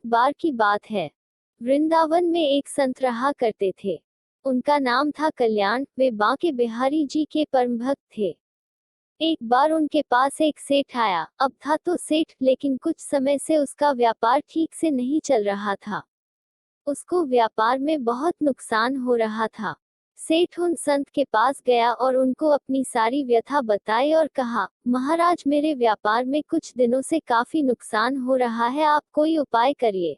बार की बात है। वृंदावन में एक संत रहा करते थे। उनका नाम था कल्याण। वे बांके बिहारी जी के परम भक्त थे। एक बार उनके पास एक सेठ आया। अब था तो सेठ, लेकिन कुछ समय से उसका व्यापार ठीक से नहीं चल रहा था। उसको व्यापार में बहुत नुकसान हो रहा था। सेठ उन संत के पास गया और उनको अपनी सारी व्यथा बताई और कहा, महाराज, मेरे व्यापार में कुछ दिनों से काफी नुकसान हो रहा है, आप कोई उपाय करिए।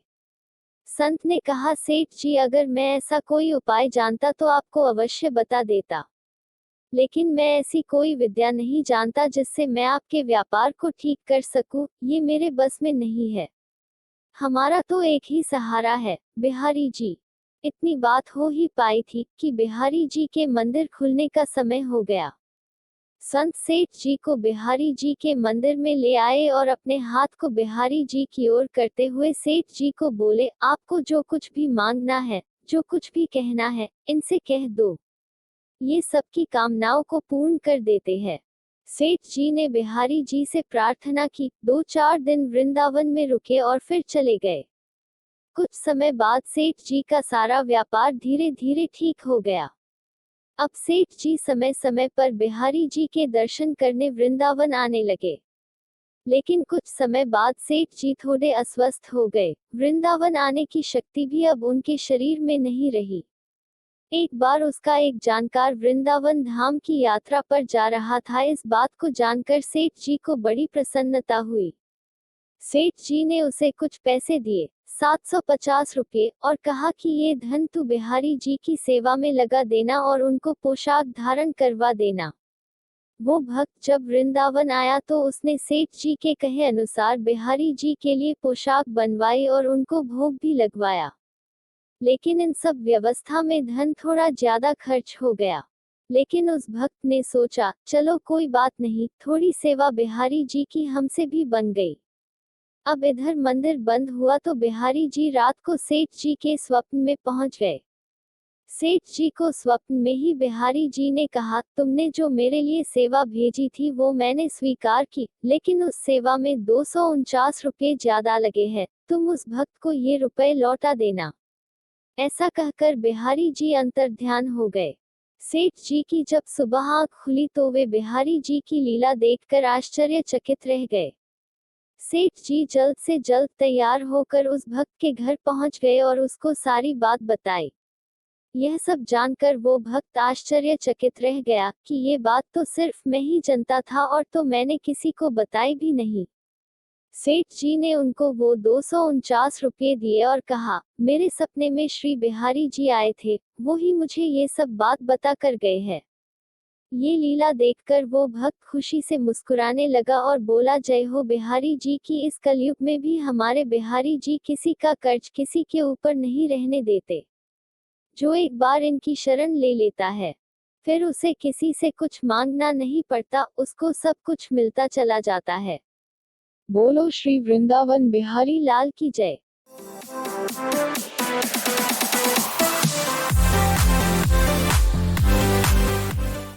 संत ने कहा, सेठ जी, अगर मैं ऐसा कोई उपाय जानता तो आपको अवश्य बता देता, लेकिन मैं ऐसी कोई विद्या नहीं जानता जिससे मैं आपके व्यापार को ठीक कर सकूं। ये मेरे बस में नहीं है। हमारा तो एक ही सहारा है, बिहारी जी। इतनी बात हो ही पाई थी कि बिहारी जी के मंदिर खुलने का समय हो गया। संत सेठ जी को बिहारी जी के मंदिर में ले आए और अपने हाथ को बिहारी जी की ओर करते हुए सेठ जी को बोले, आपको जो कुछ भी मांगना है, जो कुछ भी कहना है, इनसे कह दो। ये सबकी कामनाओं को पूर्ण कर देते हैं। सेठ जी ने बिहारी जी से प्रार्थना की, 2-4 दिन वृंदावन में रुके और फिर चले गए। कुछ समय बाद सेठ जी का सारा व्यापार धीरे धीरे ठीक हो गया। अब सेठ जी समय समय पर बिहारी जी के दर्शन करने वृंदावन आने लगे। लेकिन कुछ समय बाद सेठ जी थोड़े अस्वस्थ हो गए। वृंदावन आने की शक्ति भी अब उनके शरीर में नहीं रही। एक बार उसका एक जानकार वृंदावन धाम की यात्रा पर जा रहा था। इस बात को जानकर सेठ जी को बड़ी प्रसन्नता हुई। सेठ जी ने उसे कुछ पैसे दिए, 750 रुपये, और कहा कि ये धन तू बिहारी जी की सेवा में लगा देना और उनको पोशाक धारण करवा देना। वो भक्त जब वृंदावन आया तो उसने सेठ जी के कहे अनुसार बिहारी जी के लिए पोशाक बनवाई और उनको भोग भी लगवाया। लेकिन इन सब व्यवस्था में धन थोड़ा ज्यादा खर्च हो गया। लेकिन उस भक्त ने सोचा, चलो कोई बात नहीं, थोड़ी सेवा बिहारी जी की हमसे भी बन गई। अब इधर मंदिर बंद हुआ तो बिहारी जी रात को सेठ जी के स्वप्न में पहुंच गए। सेठ जी को स्वप्न में ही बिहारी जी ने कहा, तुमने जो मेरे लिए सेवा भेजी थी वो मैंने स्वीकार की, लेकिन उस सेवा में 249 रुपये ज्यादा लगे हैं। तुम उस भक्त को ये रुपए लौटा देना। ऐसा कहकर बिहारी जी अंतर्ध्यान हो गए। सेठ जी की जब सुबह आंख खुली तो वे बिहारी जी की लीला देखकर आश्चर्यचकित रह गए। सेठ जी जल्द से जल्द तैयार होकर उस भक्त के घर पहुंच गए और उसको सारी बात बताई। यह सब जानकर वो भक्त आश्चर्यचकित रह गया कि ये बात तो सिर्फ मैं ही जानता था और तो मैंने किसी को बताई भी नहीं। सेठ जी ने उनको वो 249 रुपये दिए और कहा, मेरे सपने में श्री बिहारी जी आए थे, वो ही मुझे ये सब बात बता कर गए हैं। ये लीला देखकर वो भक्त खुशी से मुस्कुराने लगा और बोला, जय हो बिहारी जी की। इस कलयुग में भी हमारे बिहारी जी किसी का कर्ज किसी के ऊपर नहीं रहने देते। जो एक बार इनकी शरण ले लेता है, फिर उसे किसी से कुछ मांगना नहीं पड़ता, उसको सब कुछ मिलता चला जाता है। बोलो श्री वृंदावन बिहारी लाल की जय।